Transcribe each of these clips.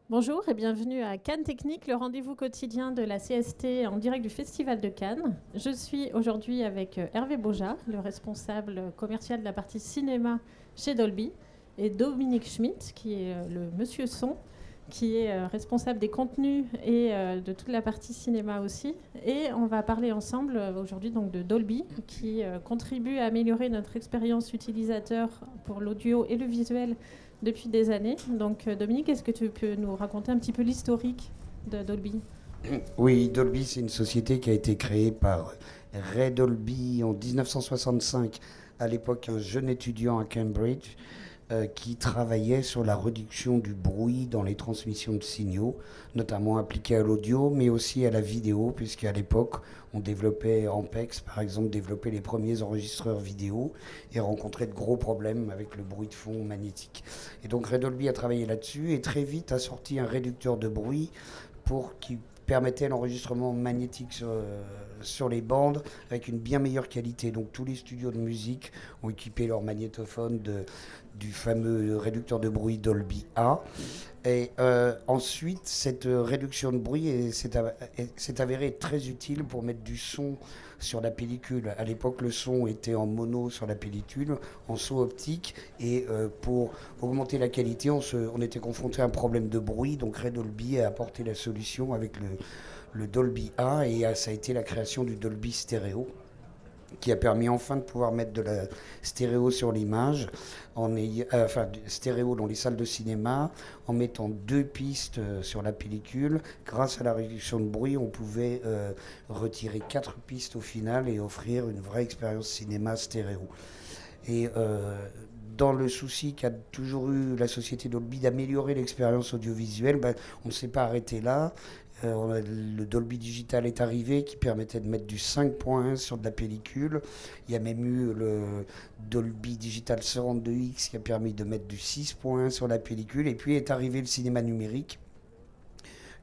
Bonjour et bienvenue à Cannes Technique, le rendez-vous quotidien de la CST en direct du Festival de Cannes. Je suis aujourd'hui avec Hervé Baujat, le responsable commercial de la partie cinéma chez Dolby, et Dominique Schmitt, qui est le monsieur son, qui est responsable des contenus et de toute la partie cinéma aussi. Et on va parler ensemble aujourd'hui donc de Dolby, qui contribue à améliorer notre expérience utilisateur pour l'audio et le visuel depuis des années. Donc Dominique, est-ce que tu peux nous raconter un petit peu l'historique de Dolby ? Oui, Dolby, c'est une société qui a été créée par Ray Dolby en 1965, à l'époque un jeune étudiant à Cambridge, qui travaillait sur la réduction du bruit dans les transmissions de signaux, notamment appliquées à l'audio, mais aussi à la vidéo, puisqu'à l'époque, on développait, Ampex par exemple, développait les premiers enregistreurs vidéo et rencontrait de gros problèmes avec le bruit de fond magnétique. Et donc Ray Dolby a travaillé là-dessus et très vite a sorti un réducteur de bruit qui permettait l'enregistrement magnétique sur les bandes avec une bien meilleure qualité. Donc tous les studios de musique ont équipé leur magnétophone du fameux réducteur de bruit Dolby A. Et ensuite, cette réduction de bruit s'est avérée très utile pour mettre du son sur la pellicule. À l'époque, le son était en mono sur la pellicule, en son optique, et pour augmenter la qualité, on était confronté à un problème de bruit. Donc Ray Dolby a apporté la solution avec le Dolby A, et ça a été la création du Dolby Stéréo, qui a permis enfin de pouvoir mettre de la stéréo sur l'image, stéréo dans les salles de cinéma, en mettant 2 pistes sur la pellicule. Grâce à la réduction de bruit, on pouvait retirer 4 pistes au final et offrir une vraie expérience cinéma stéréo. Et dans le souci qu'a toujours eu la société Dolby d'améliorer l'expérience audiovisuelle, on ne s'est pas arrêté là. Le Dolby Digital est arrivé, qui permettait de mettre du 5.1 sur de la pellicule. Il y a même eu le Dolby Digital Surround 2X qui a permis de mettre du 6.1 sur la pellicule. Et puis est arrivé le cinéma numérique,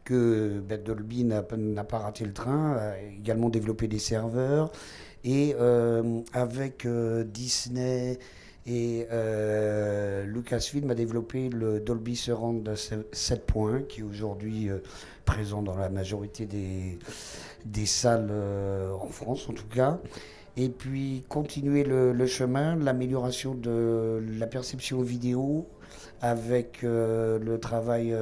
que Dolby n'a pas raté le train, a également développé des serveurs. Et avec Disney et Lucasfilm a développé le Dolby Surround 7.1, qui est aujourd'hui présent dans la majorité des salles en France en tout cas. Et puis continuer le chemin, l'amélioration de la perception vidéo avec le travail,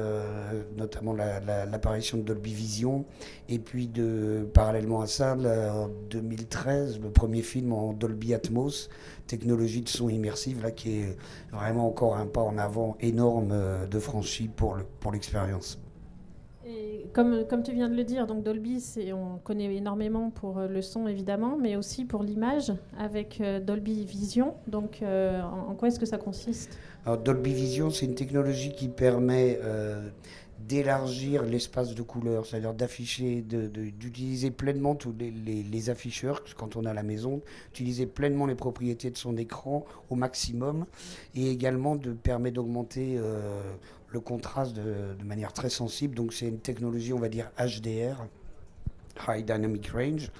notamment l'apparition de Dolby Vision, et puis parallèlement à ça, en 2013, le premier film en Dolby Atmos, technologie de son immersive, là, qui est vraiment encore un pas en avant énorme de franchi pour l'expérience. Et comme tu viens de le dire, donc Dolby, on connaît énormément pour le son évidemment, mais aussi pour l'image avec Dolby Vision. Donc en quoi est-ce que ça consiste ? Alors, Dolby Vision, c'est une technologie qui permet d'élargir l'espace de couleur, c'est-à-dire d'utiliser pleinement tous les afficheurs quand on est à la maison, utiliser pleinement les propriétés de son écran au maximum, et également permet d'augmenter le contraste de manière très sensible. Donc c'est une technologie, on va dire HDR, High Dynamic Range,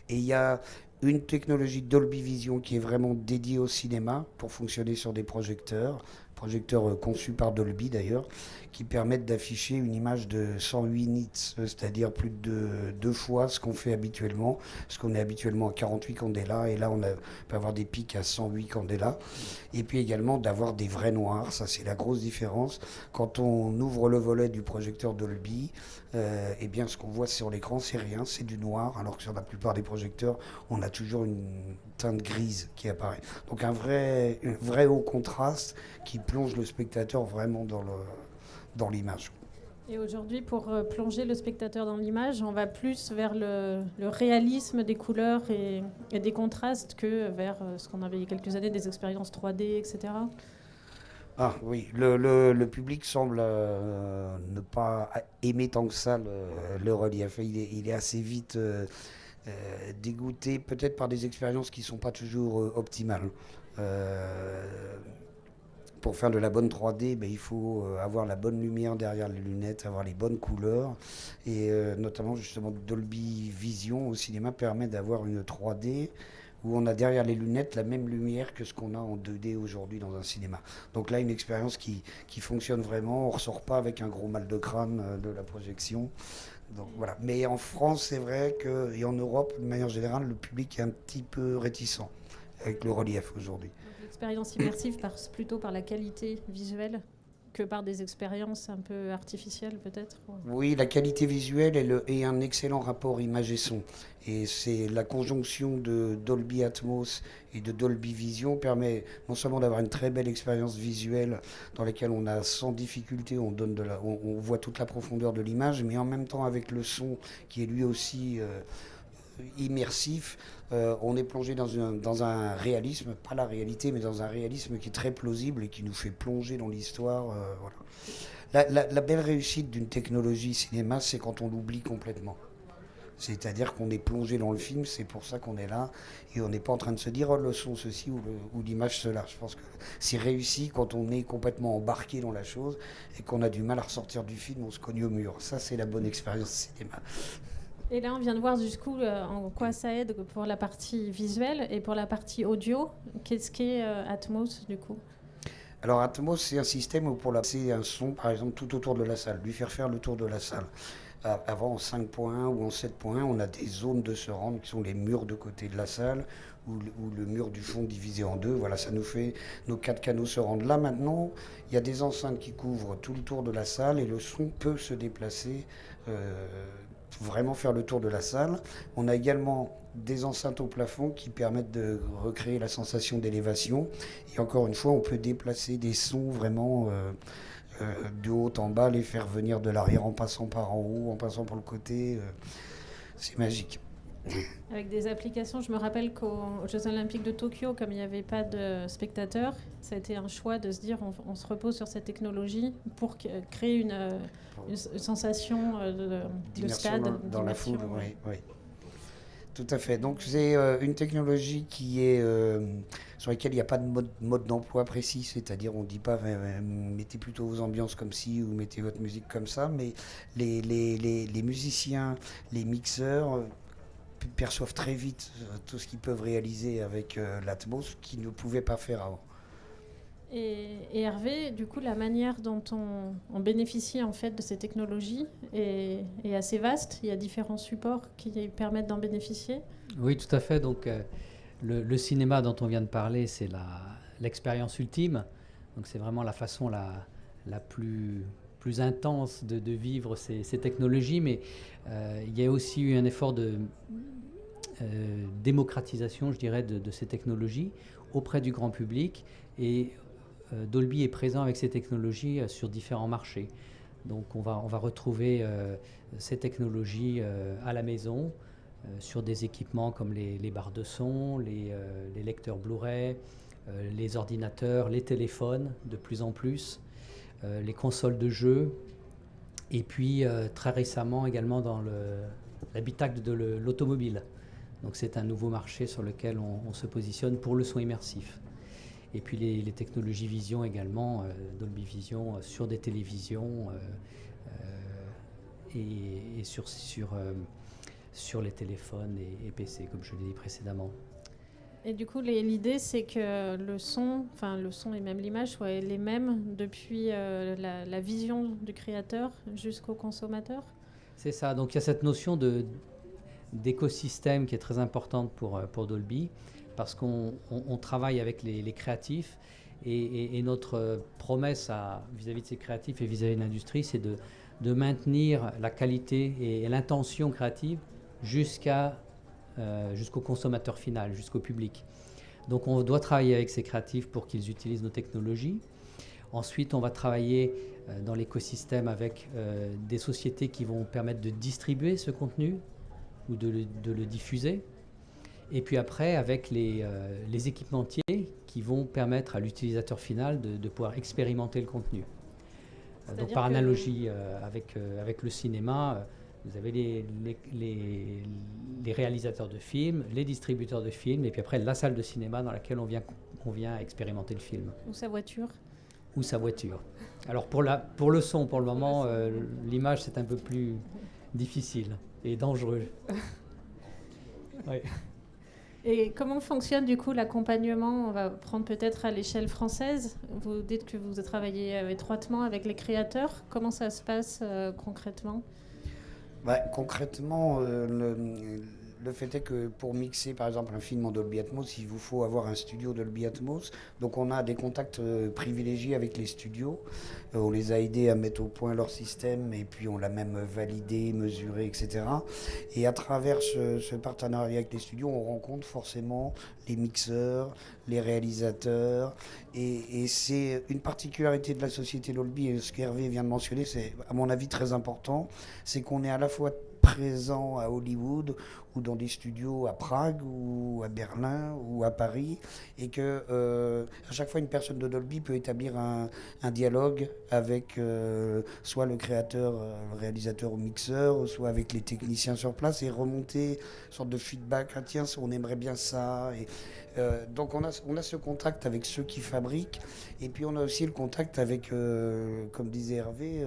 et il y a une technologie Dolby Vision qui est vraiment dédiée au cinéma pour fonctionner sur des projecteurs conçus par Dolby d'ailleurs, qui permettent d'afficher une image de 108 nits, c'est-à-dire plus de 2 fois ce qu'on fait habituellement, parce qu'on est habituellement à 48 candela, et là on peut avoir des pics à 108 candela, et puis également d'avoir des vrais noirs. Ça c'est la grosse différence. Quand on ouvre le volet du projecteur Dolby, eh bien ce qu'on voit sur l'écran c'est rien, c'est du noir, alors que sur la plupart des projecteurs on a toujours une teinte grise qui apparaît. Donc un vrai haut contraste qui plonge le spectateur vraiment dans l'image. Et aujourd'hui, pour plonger le spectateur dans l'image, on va plus vers le réalisme des couleurs et des contrastes que vers ce qu'on avait il y a quelques années, des expériences 3D, etc. Ah oui, le public semble ne pas aimer tant que ça le relief. Il est assez vite dégoûté, peut-être par des expériences qui ne sont pas toujours optimales. pour faire de la bonne 3D, il faut avoir la bonne lumière derrière les lunettes, avoir les bonnes couleurs. Et notamment, justement, Dolby Vision au cinéma permet d'avoir une 3D où on a derrière les lunettes la même lumière que ce qu'on a en 2D aujourd'hui dans un cinéma. Donc là, une expérience qui fonctionne vraiment. On ne ressort pas avec un gros mal de crâne de la projection. Donc, voilà. Mais en France, c'est vrai que, et en Europe, de manière générale, le public est un petit peu réticent avec le relief aujourd'hui. L'expérience immersive passe plutôt par la qualité visuelle que par des expériences un peu artificielles peut-être. Oui, la qualité visuelle et un excellent rapport image et son. Et c'est la conjonction de Dolby Atmos et de Dolby Vision permet non seulement d'avoir une très belle expérience visuelle dans laquelle on a sans difficulté, on voit toute la profondeur de l'image, mais en même temps avec le son qui est lui aussi immersif, on est plongé dans un réalisme, pas la réalité, mais dans un réalisme qui est très plausible et qui nous fait plonger dans l'histoire. Voilà. La belle réussite d'une technologie cinéma, c'est quand on l'oublie complètement. C'est-à-dire qu'on est plongé dans le film, c'est pour ça qu'on est là, et on n'est pas en train de se dire oh, le son ceci ou l'image cela. Je pense que c'est réussi quand on est complètement embarqué dans la chose et qu'on a du mal à ressortir du film, on se cogne au mur. Ça, c'est la bonne expérience cinéma. Et là, on vient de voir jusqu'où en quoi ça aide pour la partie visuelle et pour la partie audio. Qu'est-ce qu'est Atmos du coup ? Alors Atmos, c'est un système où pour placer un son, par exemple, tout autour de la salle, lui faire le tour de la salle. Avant, en 5.1 ou en 7.1, on a des zones de surround qui sont les murs de côté de la salle ou le mur du fond divisé en deux. Voilà, ça nous fait nos 4 canaux surround. Là, maintenant, il y a des enceintes qui couvrent tout le tour de la salle et le son peut se déplacer, vraiment faire le tour de la salle. On a également des enceintes au plafond qui permettent de recréer la sensation d'élévation. Et encore une fois, on peut déplacer des sons vraiment de haut en bas, les faire venir de l'arrière en passant par en haut, en passant par le côté. C'est magique. Avec des applications, je me rappelle qu'aux Jeux Olympiques de Tokyo, comme il n'y avait pas de spectateurs, ça a été un choix de se dire on se repose sur cette technologie pour créer une sensation de stade. Dans la foule, oui, oui. Tout à fait. Donc c'est une technologie qui est sur laquelle il n'y a pas de mode d'emploi précis, c'est-à-dire on ne dit pas mettez plutôt vos ambiances comme ci ou mettez votre musique comme ça, mais les musiciens, les mixeurs perçoivent très vite tout ce qu'ils peuvent réaliser avec l'Atmos qu'ils ne pouvaient pas faire avant. Et Hervé, du coup, la manière dont on bénéficie en fait de ces technologies est assez vaste. Il y a différents supports qui permettent d'en bénéficier. Oui, tout à fait. Donc, le cinéma dont on vient de parler, c'est l'expérience ultime. Donc, c'est vraiment la façon la plus intense de vivre ces technologies. Mais il y a aussi eu un effort de démocratisation, je dirais, de ces technologies auprès du grand public. Et Dolby est présent avec ces technologies sur différents marchés. Donc on va retrouver ces technologies à la maison sur des équipements comme les barres de son, les lecteurs Blu-ray, les ordinateurs, les téléphones de plus en plus, les consoles de jeux, et puis très récemment également dans l'habitacle de l'automobile. Donc c'est un nouveau marché sur lequel on se positionne pour le son immersif. Et puis les technologies vision également, Dolby Vision sur des télévisions et sur les téléphones et PC, comme je l'ai dit précédemment. Et du coup, l'idée, c'est que le son et même l'image soient les mêmes depuis la vision du créateur jusqu'au consommateur. C'est ça. Donc il y a cette notion d'écosystème qui est très importante pour Dolby, parce qu'on travaille avec les créatifs et notre promesse vis-à-vis de ces créatifs et vis-à-vis de l'industrie, c'est de maintenir la qualité et l'intention créative jusqu'au consommateur final, jusqu'au public. Donc on doit travailler avec ces créatifs pour qu'ils utilisent nos technologies. Ensuite, on va travailler dans l'écosystème avec des sociétés qui vont permettre de distribuer ce contenu ou de le diffuser. Et puis après, avec les équipementiers qui vont permettre à l'utilisateur final de pouvoir expérimenter le contenu. Donc par analogie avec le cinéma, vous avez les réalisateurs de films, les distributeurs de films, et puis après la salle de cinéma dans laquelle on vient expérimenter le film. Ou sa voiture. ou sa voiture. Alors pour le son, pour le moment, l'image c'est un peu plus difficile et dangereux. Ouais. Et comment fonctionne du coup l'accompagnement? On va prendre peut-être à l'échelle française. Vous dites que vous travaillez étroitement avec les créateurs. Comment ça se passe concrètement? Concrètement, le fait est que pour mixer par exemple un film en Dolby Atmos, il vous faut avoir un studio Dolby Atmos. Donc on a des contacts privilégiés avec les studios. On les a aidés à mettre au point leur système et puis on l'a même validé, mesuré, etc. Et à travers ce partenariat avec les studios, on rencontre forcément les mixeurs, les réalisateurs. Et c'est une particularité de la société Dolby, et ce qu'Hervé vient de mentionner, c'est à mon avis très important, c'est qu'on est à la fois présent à Hollywood ou dans des studios à Prague ou à Berlin ou à Paris, et que à chaque fois une personne de Dolby peut établir un dialogue avec soit le créateur, le réalisateur ou mixeur, soit avec les techniciens sur place, et remonter une sorte de feedback. Ah tiens, on aimerait bien ça. Et, donc on a ce contact avec ceux qui fabriquent, et puis on a aussi le contact avec, comme disait Hervé,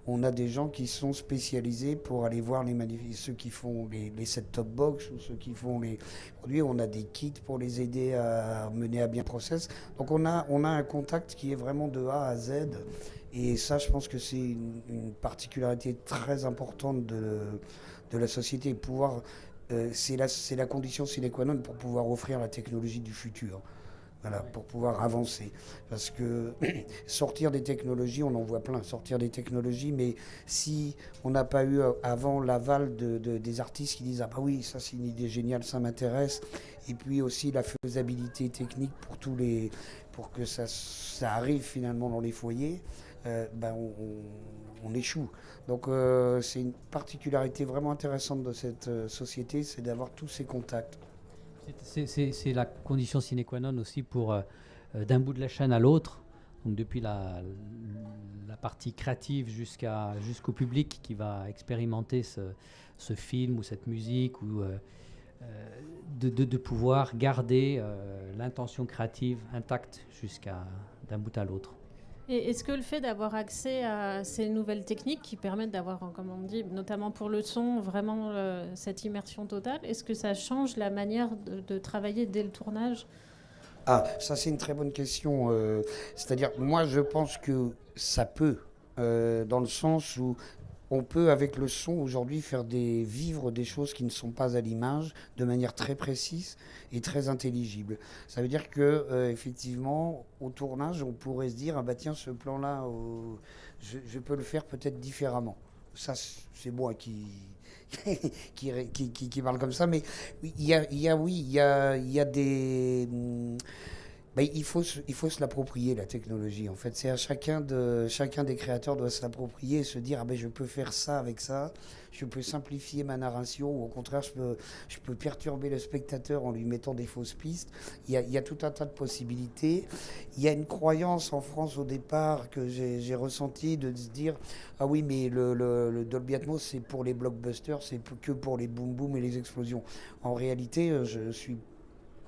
on a des gens qui sont spécialisés pour aller voir ceux qui font les set-top box ou ceux qui font les produits. On a des kits pour les aider à mener à bien le process. Donc on a un contact qui est vraiment de A à Z. Et ça, je pense que c'est une particularité très importante de la société. C'est la condition sine qua non pour pouvoir offrir la technologie du futur. Voilà, pour pouvoir avancer. Parce que sortir des technologies, on en voit plein, sortir des technologies, mais si on n'a pas eu avant l'aval des artistes qui disent « Ah bah oui, ça c'est une idée géniale, ça m'intéresse », et puis aussi la faisabilité technique pour que ça arrive finalement dans les foyers, on échoue. Donc c'est une particularité vraiment intéressante de cette société, c'est d'avoir tous ces contacts. C'est la condition sine qua non aussi pour d'un bout de la chaîne à l'autre, donc depuis la partie créative jusqu'au public qui va expérimenter ce film ou cette musique, ou de pouvoir garder l'intention créative intacte d'un bout à l'autre. Et est-ce que le fait d'avoir accès à ces nouvelles techniques qui permettent d'avoir, comme on dit, notamment pour le son, vraiment cette immersion totale, est-ce que ça change la manière de travailler dès le tournage? Ah, ça c'est une très bonne question. C'est-à-dire, moi je pense que ça peut, dans le sens où on peut avec le son aujourd'hui vivre des choses qui ne sont pas à l'image de manière très précise et très intelligible. Ça veut dire que effectivement au tournage on pourrait se dire ah bah tiens ce plan-là je peux le faire peut-être différemment. Ça c'est moi qui qui parle comme ça, mais il y a des il faut se l'approprier, la technologie. En fait, c'est à chacun des créateurs doit se l'approprier et se dire ah ben je peux faire ça avec ça, je peux simplifier ma narration, ou au contraire je peux perturber le spectateur en lui mettant des fausses pistes. Il y a tout un tas de possibilités. Il y a une croyance en France au départ que j'ai ressentie de se dire ah oui mais le Dolby Atmos c'est pour les blockbusters, c'est que pour les boom boom et les explosions. En réalité, je suis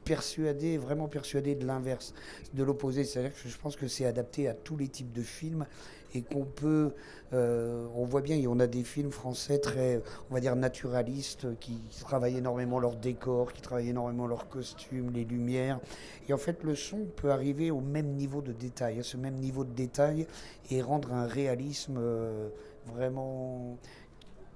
vraiment persuadé de l'inverse, de l'opposé. C'est-à-dire que je pense que c'est adapté à tous les types de films, et qu'on peut, on voit bien, on a des films français très, on va dire, naturalistes, qui travaillent énormément leur décor, qui travaillent énormément leurs costumes, les lumières. Et en fait, le son peut arriver au même niveau de détail, à ce même niveau de détail, et rendre un réalisme vraiment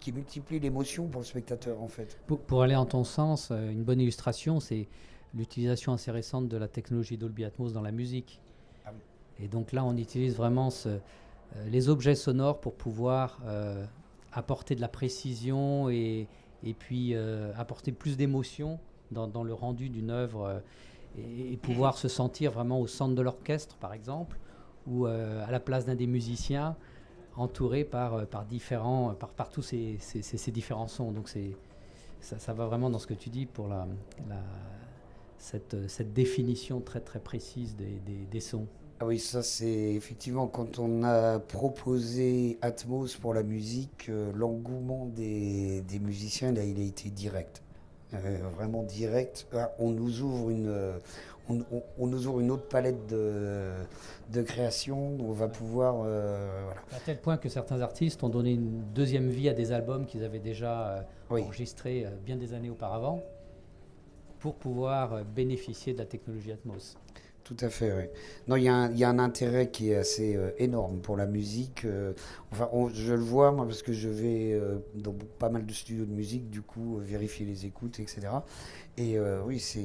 qui multiplie l'émotion pour le spectateur, en fait. Pour aller en ton sens, une bonne illustration, c'est l'utilisation assez récente de la technologie Dolby Atmos dans la musique. Ah oui. Et donc là, on utilise vraiment les objets sonores pour pouvoir apporter de la précision et puis apporter plus d'émotion dans le rendu d'une œuvre, et pouvoir se sentir vraiment au centre de l'orchestre, par exemple, ou à la place d'un des musiciens, entouré par tous ces différents sons. Donc ça va vraiment dans ce que tu dis pour cette définition très très précise des sons. Ah oui, ça c'est effectivement quand on a proposé Atmos pour la musique, l'engouement des musiciens, là, il a été direct. vraiment direct. Ah, on nous ouvre on nous ouvre une autre palette de création. On va pouvoir, voilà. À tel point que certains artistes ont donné une deuxième vie à des albums qu'ils avaient déjà Oui. enregistrés bien des années auparavant pour pouvoir bénéficier de la technologie Atmos. Tout à fait, oui. Non, il y a un intérêt qui est assez énorme pour la musique. Enfin, je le vois, moi, parce que je vais dans pas mal de studios de musique, du coup, vérifier les écoutes, etc. Et oui, c'est...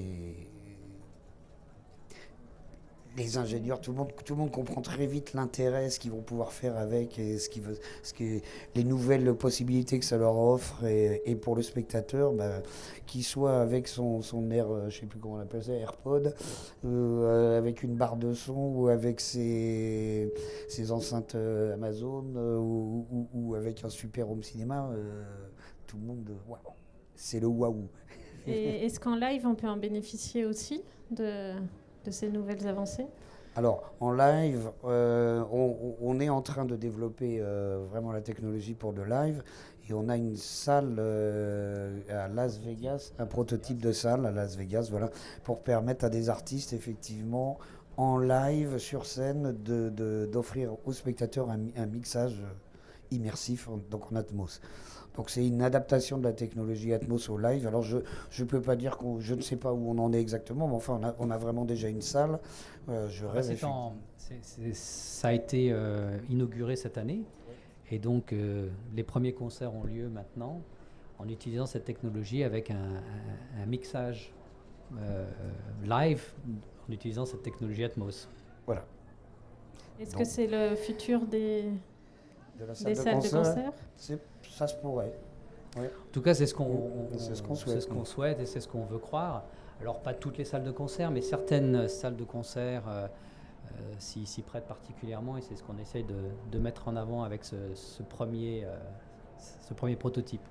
Les ingénieurs, tout le monde comprend très vite l'intérêt, ce qu'ils vont pouvoir faire avec, et les nouvelles possibilités que ça leur offre, et pour le spectateur, bah, qu'il soit avec son Air, je sais plus comment on appelle ça, AirPod, avec une barre de son, ou avec ses enceintes Amazon, ou avec un super home cinéma, tout le monde, waouh, c'est le waouh. Et est-ce qu'en live, on peut en bénéficier aussi de ces nouvelles avancées? Alors, en live, on est en train de développer vraiment la technologie pour le live. Et on a une salle à Las Vegas, un prototype de salle à Las Vegas, voilà, pour permettre à des artistes, effectivement, en live, sur scène, d'offrir aux spectateurs un mixage immersif, donc en Atmos. Donc c'est une adaptation de la technologie Atmos au live. Alors je peux pas dire je ne sais pas où on en est exactement, mais enfin on a vraiment déjà une salle. Je rêve. Ça a été inauguré cette année, et donc les premiers concerts ont lieu maintenant en utilisant cette technologie avec un mixage live en utilisant cette technologie Atmos. Voilà. Est-ce que c'est le futur des salles de concert? Ça se pourrait. Oui. En tout cas, c'est ce qu'on souhaite et c'est ce qu'on veut croire. Alors, pas toutes les salles de concert, mais certaines salles de concert s'y prêtent particulièrement, et c'est ce qu'on essaye de mettre en avant avec ce premier prototype.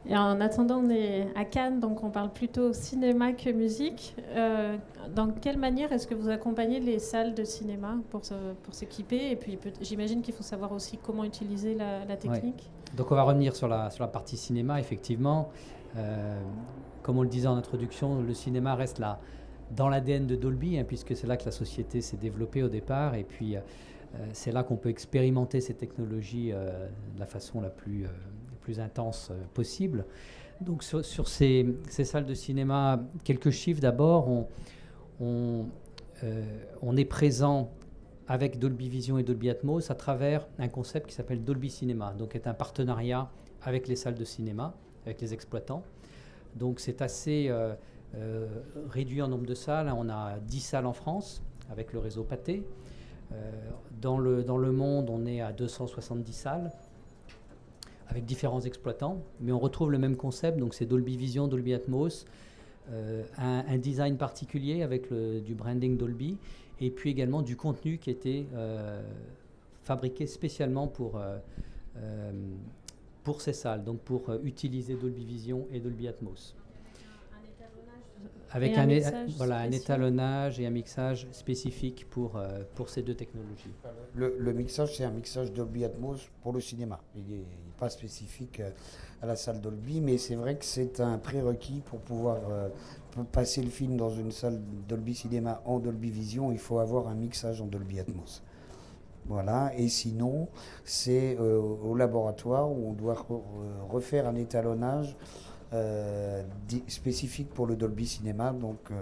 Et en attendant, on est à Cannes, donc on parle plutôt cinéma que musique. Dans quelle manière est-ce que vous accompagnez les salles de cinéma pour s'équiper? Et puis j'imagine qu'il faut savoir aussi comment utiliser la technique. Ouais. Donc on va revenir sur la partie cinéma, effectivement. Comme on le disait en introduction, le cinéma reste là dans l'ADN de Dolby, puisque c'est là que la société s'est développée au départ. Et puis c'est là qu'on peut expérimenter ces technologies de la façon la plus intense possible. Donc sur ces salles de cinéma, quelques chiffres d'abord. On est présent avec Dolby Vision et Dolby Atmos à travers un concept qui s'appelle Dolby Cinema, donc est un partenariat avec les salles de cinéma, avec les exploitants. Donc c'est assez réduit en nombre de salles. On a 10 salles en France avec le réseau Pathé. Dans le monde, on est à 270 salles avec différents exploitants, mais on retrouve le même concept, donc c'est Dolby Vision, Dolby Atmos, un design particulier avec du branding Dolby, et puis également du contenu qui était fabriqué spécialement pour ces salles, donc pour utiliser Dolby Vision et Dolby Atmos. Avec un étalonnage et un mixage spécifique pour ces deux technologies. Le mixage, c'est un mixage Dolby Atmos pour le cinéma. Il n'est pas spécifique à la salle Dolby, mais c'est vrai que c'est un prérequis pour pouvoir passer le film dans une salle Dolby Cinéma en Dolby Vision. Il faut avoir un mixage en Dolby Atmos. Voilà, et sinon, c'est au laboratoire où on doit refaire un étalonnage spécifique pour le Dolby Cinéma, donc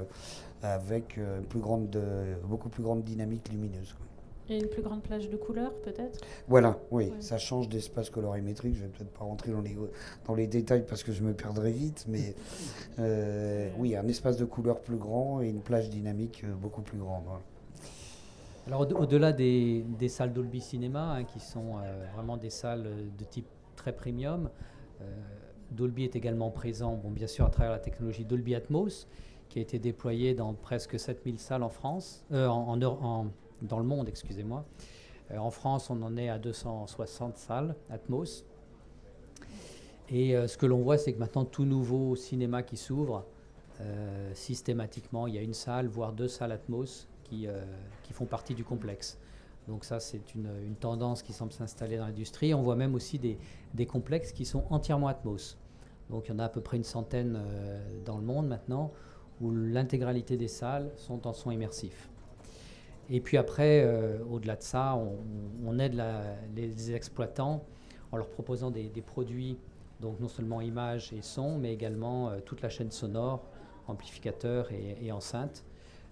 avec beaucoup plus grande dynamique lumineuse. Et une plus grande plage de couleurs, peut-être? Voilà, oui, ouais. Ça change d'espace colorimétrique. Je vais peut-être pas rentrer dans les détails parce que je me perdrai vite, mais oui, un espace de couleurs plus grand et une plage dynamique beaucoup plus grande. Voilà. Alors au-delà des salles Dolby Cinéma, qui sont vraiment des salles de type très premium, Dolby est également présent, bien sûr, à travers la technologie Dolby Atmos, qui a été déployée dans presque 7000 salles en France, dans le monde, excusez-moi. En France, on en est à 260 salles Atmos. Et ce que l'on voit, c'est que maintenant, tout nouveau cinéma qui s'ouvre, systématiquement, il y a une salle, voire 2 salles Atmos qui font partie du complexe. Donc ça, c'est une tendance qui semble s'installer dans l'industrie. On voit même aussi des complexes qui sont entièrement Atmos. Donc il y en a à peu près une centaine dans le monde maintenant, où l'intégralité des salles sont en son immersif. Et puis après, au-delà de ça, on aide les exploitants en leur proposant des produits, donc non seulement images et sons, mais également toute la chaîne sonore, amplificateurs et enceintes,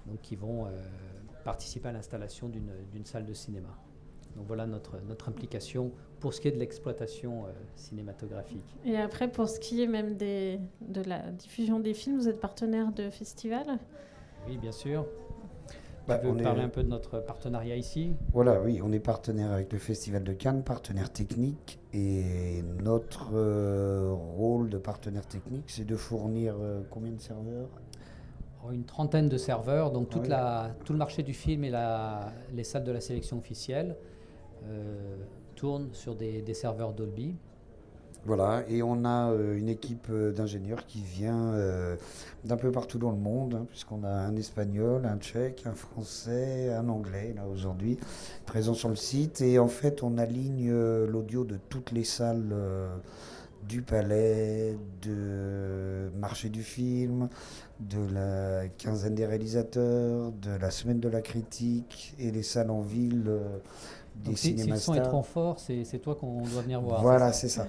donc qui vont participer à l'installation d'une salle de cinéma. Donc voilà notre implication pour ce qui est de l'exploitation cinématographique. Et après, pour ce qui est même de la diffusion des films, vous êtes partenaire de festivals ? Oui, bien sûr. Bah, Tu veux parler un peu de notre partenariat ici ? Voilà, oui, on est partenaire avec le Festival de Cannes, partenaire technique, et notre rôle de partenaire technique, c'est de fournir combien de serveurs ? Une trentaine de serveurs, donc tout le marché du film et les salles de la sélection officielle tournent sur des serveurs Dolby. Voilà, et on a une équipe d'ingénieurs qui vient d'un peu partout dans le monde, hein, puisqu'on a un espagnol, un tchèque, un français, un anglais, là aujourd'hui, présents sur le site. Et en fait, on aligne l'audio de toutes les salles du Palais, de Marché du film, de la quinzaine des réalisateurs, de la semaine de la critique et les salles en ville des cinémas. Si le son est trop fort, c'est toi qu'on doit venir voir. Voilà, c'est ça.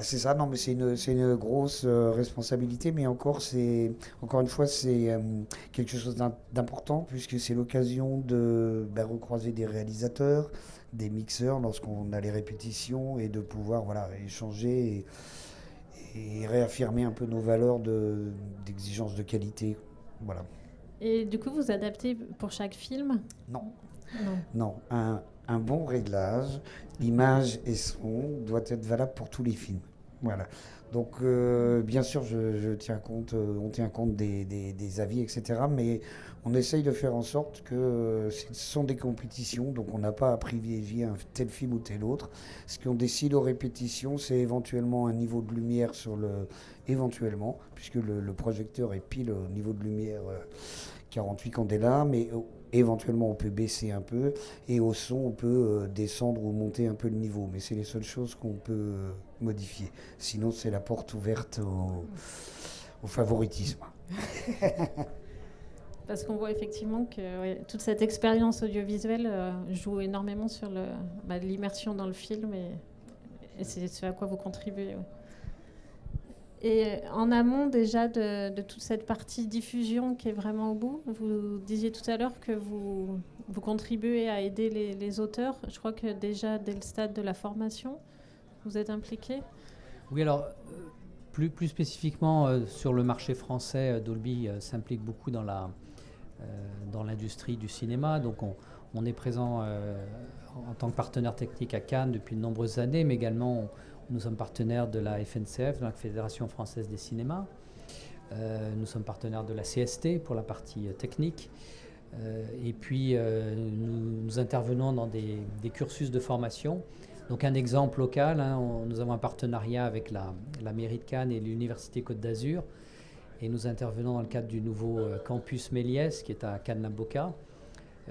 C'est ça, non, mais c'est une grosse responsabilité, mais encore une fois, c'est quelque chose d'important, puisque c'est l'occasion de recroiser des réalisateurs, des mixeurs lorsqu'on a les répétitions, et de pouvoir échanger et réaffirmer un peu nos valeurs d'exigence de qualité. Voilà. Et du coup, vous adaptez pour chaque film ? Non. Non. Un bon réglage, image et son, doit être valable pour tous les films. Voilà. Donc, bien sûr, on tient compte des avis, etc. Mais on essaye de faire en sorte que ce sont des compétitions, donc on n'a pas à privilégier un tel film ou tel autre. Ce qu'on décide aux répétitions, c'est éventuellement un niveau de lumière éventuellement, puisque le projecteur est pile au niveau de lumière 48 candela, mais éventuellement on peut baisser un peu, et au son on peut descendre ou monter un peu le niveau, mais c'est les seules choses qu'on peut modifier. Sinon c'est la porte ouverte au favoritisme. Parce qu'on voit effectivement que toute cette expérience audiovisuelle joue énormément sur l'immersion dans le film, et c'est ce à quoi vous contribuez. Ouais. Et en amont déjà de toute cette partie diffusion qui est vraiment au bout, vous disiez tout à l'heure que vous contribuez à aider les auteurs. Je crois que déjà dès le stade de la formation, vous êtes impliqués. Oui, alors plus spécifiquement sur le marché français, Dolby s'implique beaucoup dans l'industrie du cinéma. Donc on est présent en tant que partenaire technique à Cannes depuis de nombreuses années, mais également nous sommes partenaires de la FNCF, de la Fédération française des cinémas. Nous sommes partenaires de la CST pour la partie technique. Et puis nous intervenons dans des cursus de formation. Donc un exemple local, nous avons un partenariat avec la mairie de Cannes et l'Université Côte d'Azur. Et nous intervenons dans le cadre du nouveau campus Méliès qui est à Cannes-la-Boca,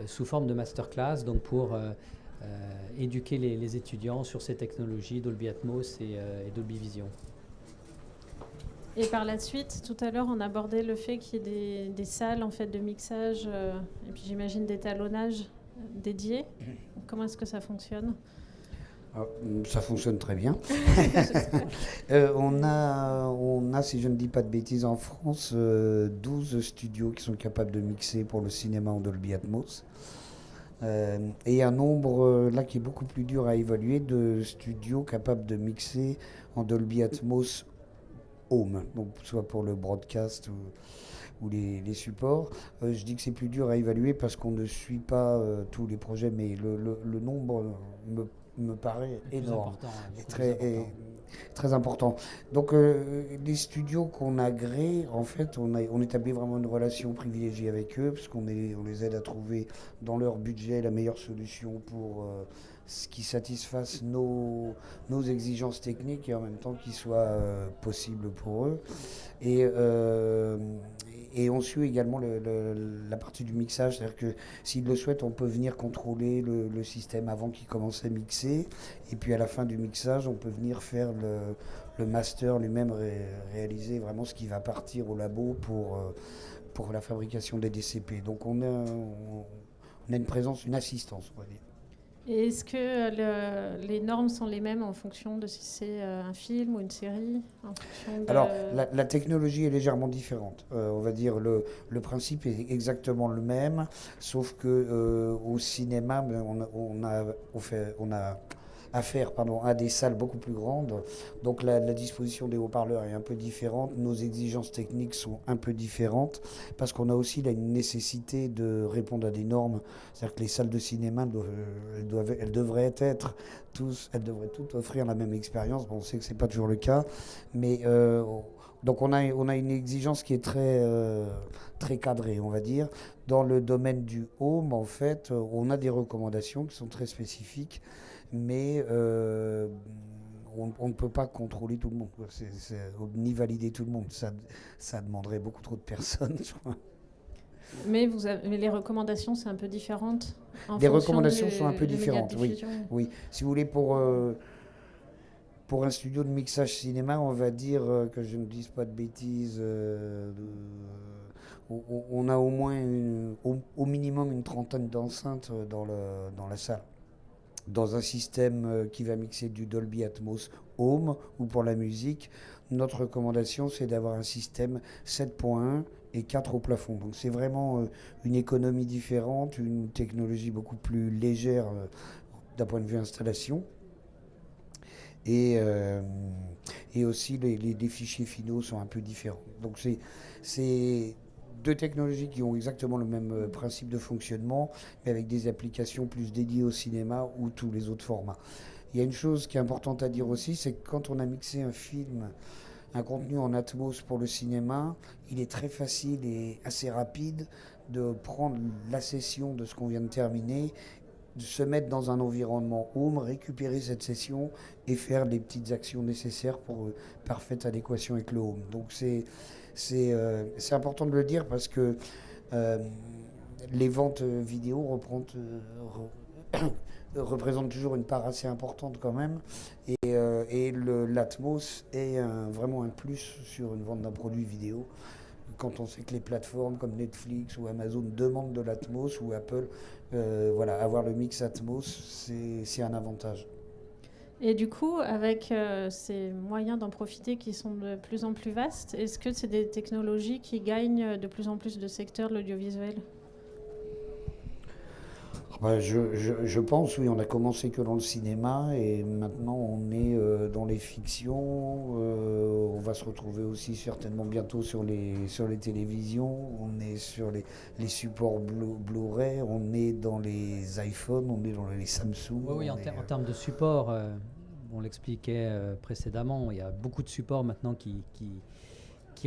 sous forme de masterclass, donc pour éduquer les étudiants sur ces technologies Dolby Atmos et Dolby Vision. Et par la suite, tout à l'heure, on abordait le fait qu'il y ait des salles en fait, de mixage et puis j'imagine d'étalonnage dédiés. Comment est-ce que ça fonctionne ? Ça fonctionne très bien. On a, si je ne dis pas de bêtises, en France, 12 studios qui sont capables de mixer pour le cinéma en Dolby Atmos. Et un nombre, là, qui est beaucoup plus dur à évaluer, de studios capables de mixer en Dolby Atmos Home, donc soit pour le broadcast ou les supports. Je dis que c'est plus dur à évaluer parce qu'on ne suit pas tous les projets, mais le nombre me paraît énorme, très important. Donc les studios qu'on agrée, en fait, on établit vraiment une relation privilégiée avec eux, parce qu'on les aide à trouver dans leur budget la meilleure solution pour ce qui satisfasse nos exigences techniques et en même temps qui soit possible pour eux. Et et on suit également la partie du mixage, c'est-à-dire que s'il le souhaite, on peut venir contrôler le système avant qu'il commence à mixer, et puis à la fin du mixage, on peut venir faire le master lui-même, réaliser vraiment ce qui va partir au labo pour la fabrication des DCP. Donc on a une présence, une assistance, on va dire. Et est-ce que les normes sont les mêmes en fonction de si c'est un film ou une série en fonction de... Alors, la technologie est légèrement différente. On va dire le principe est exactement le même, sauf que au cinéma, on a affaire à des salles beaucoup plus grandes. Donc la disposition des haut-parleurs est un peu différente. Nos exigences techniques sont un peu différentes parce qu'on a aussi là, une nécessité de répondre à des normes. C'est-à-dire que les salles de cinéma, elles devraient toutes offrir la même expérience. Bon, on sait que c'est pas toujours le cas, mais donc on a une exigence qui est très cadrée, on va dire. Dans le domaine du home, en fait, on a des recommandations qui sont très spécifiques, mais on ne peut pas contrôler tout le monde, ni valider tout le monde. Ça demanderait beaucoup trop de personnes. Mais les recommandations, c'est un peu différente. Les recommandations sont un peu différentes, oui. Si vous voulez, pour un studio de mixage cinéma, on va dire, que je ne dise pas de bêtises, on a au moins au minimum une trentaine d'enceintes dans la salle. Dans un système qui va mixer du Dolby Atmos Home ou pour la musique, notre recommandation c'est d'avoir un système 7.1 et 4 au plafond. Donc c'est vraiment une économie différente, une technologie beaucoup plus légère d'un point de vue installation. Et aussi les fichiers finaux sont un peu différents. Donc c'est deux technologies qui ont exactement le même principe de fonctionnement, mais avec des applications plus dédiées au cinéma ou tous les autres formats. Il y a une chose qui est importante à dire aussi, c'est que quand on a mixé un contenu en Atmos pour le cinéma, il est très facile et assez rapide de prendre la session de ce qu'on vient de terminer, de se mettre dans un environnement home, récupérer cette session et faire les petites actions nécessaires pour parfaite adéquation avec le home. Donc c'est important de le dire parce que les ventes vidéo représentent toujours une part assez importante quand même. Et l'Atmos est vraiment un plus sur une vente d'un produit vidéo. Quand on sait que les plateformes comme Netflix ou Amazon demandent de l'Atmos ou Apple, avoir le mix Atmos, c'est un avantage. Et du coup, avec ces moyens d'en profiter qui sont de plus en plus vastes, est-ce que c'est des technologies qui gagnent de plus en plus de secteurs de l'audiovisuel ? Je pense, oui, on a commencé que dans le cinéma et maintenant on est dans les fictions. On va se retrouver aussi certainement bientôt sur les télévisions. On est sur les supports Blu-ray, on est dans les iPhones, on est dans les Samsung. Oui, en termes de support, on l'expliquait précédemment, il y a beaucoup de supports maintenant qui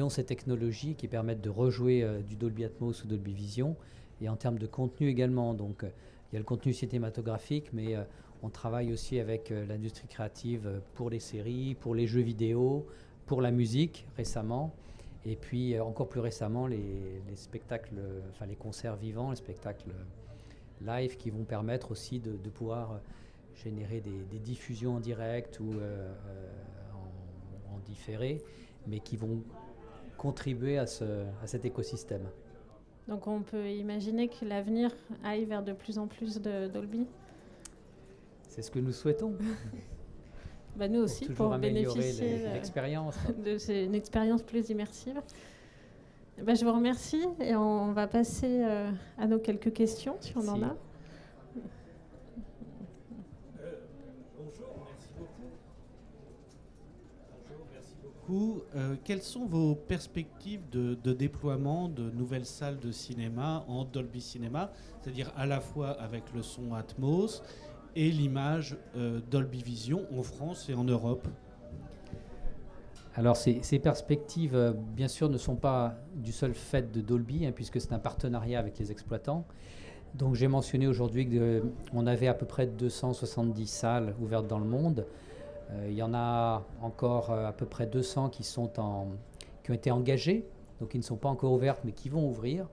ont ces technologies qui permettent de rejouer du Dolby Atmos ou Dolby Vision. Et en termes de contenu également, donc il y a le contenu cinématographique, mais on travaille aussi avec l'industrie créative pour les séries, pour les jeux vidéo, pour la musique récemment, et puis encore plus récemment les spectacles, enfin les concerts vivants, les spectacles live qui vont permettre aussi de pouvoir générer des diffusions en direct ou en différé, mais qui vont contribuer à cet écosystème. Donc on peut imaginer que l'avenir aille vers de plus en plus de Dolby. C'est ce que nous souhaitons. Nous aussi, pour bénéficier l'expérience. C'est une expérience plus immersive. Je vous remercie et on va passer à nos quelques questions, si on en a. Quelles sont vos perspectives de déploiement de nouvelles salles de cinéma en Dolby Cinema, c'est-à-dire à la fois avec le son Atmos et l'image Dolby Vision en France et en Europe? Alors ces perspectives, bien sûr, ne sont pas du seul fait de Dolby, puisque c'est un partenariat avec les exploitants. Donc j'ai mentionné aujourd'hui qu'on avait à peu près 270 salles ouvertes dans le monde. Il y en a encore à peu près 200 qui ont été engagées donc qui ne sont pas encore ouvertes, mais qui vont ouvrir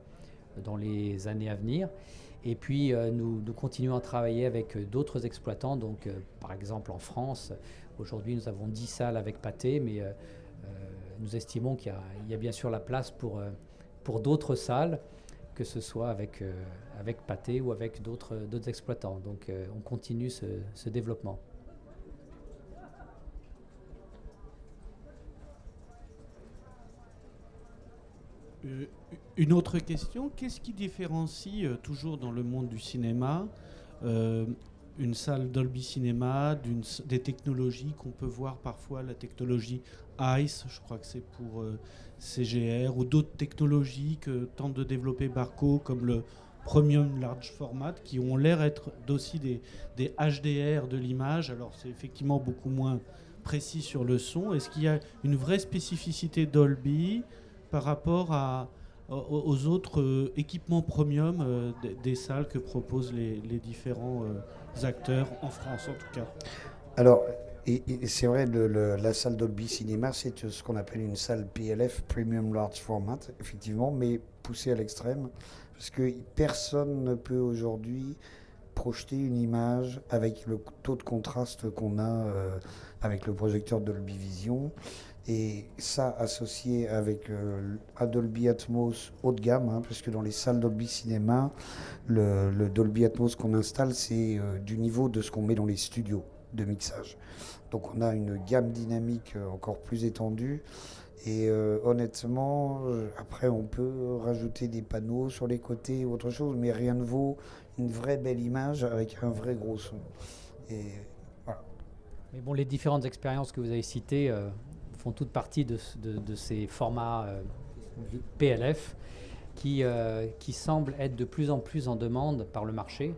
dans les années à venir. Et puis, nous continuons à travailler avec d'autres exploitants. Donc, par exemple, en France, aujourd'hui, nous avons 10 salles avec Pathé, mais nous estimons qu'il y a bien sûr la place pour d'autres salles, que ce soit avec Pathé ou avec d'autres exploitants. Donc, on continue ce développement. Une autre question, qu'est-ce qui différencie, toujours dans le monde du cinéma, une salle Dolby Cinema des technologies qu'on peut voir parfois, la technologie ICE, je crois que c'est pour CGR, ou d'autres technologies que tente de développer Barco, comme le Premium Large Format, qui ont l'air être aussi des HDR de l'image. Alors c'est effectivement beaucoup moins précis sur le son. Est-ce qu'il y a une vraie spécificité Dolby par rapport aux autres équipements premium des salles que proposent les différents acteurs, en France en tout cas? Alors, et c'est vrai, la salle Dolby Cinema, c'est ce qu'on appelle une salle PLF, Premium Large Format, effectivement, mais poussée à l'extrême, parce que personne ne peut aujourd'hui projeter une image avec le taux de contraste qu'on a avec le projecteur Dolby Vision. Et ça, associé avec un Dolby Atmos haut de gamme, parce que dans les salles Dolby Cinema, le Dolby Atmos qu'on installe, c'est du niveau de ce qu'on met dans les studios de mixage. Donc on a une gamme dynamique encore plus étendue. Et honnêtement, après on peut rajouter des panneaux sur les côtés ou autre chose, mais rien ne vaut une vraie belle image avec un vrai gros son. Et voilà. Mais bon, les différentes expériences que vous avez citées font toute partie de ces formats PLF qui semblent être de plus en plus en demande par le marché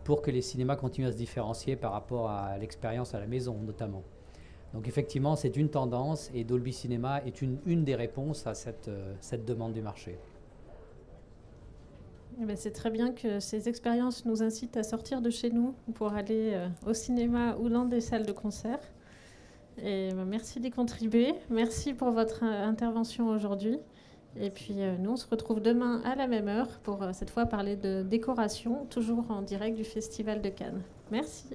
pour que les cinémas continuent à se différencier par rapport à l'expérience à la maison notamment. Donc effectivement, c'est une tendance et Dolby Cinema est une des réponses à cette demande du marché. Eh bien, c'est très bien que ces expériences nous incitent à sortir de chez nous pour aller au cinéma ou dans des salles de concert. Et merci d'y contribuer. Merci pour votre intervention aujourd'hui. Et puis nous, on se retrouve demain à la même heure pour cette fois parler de décoration, toujours en direct du Festival de Cannes. Merci.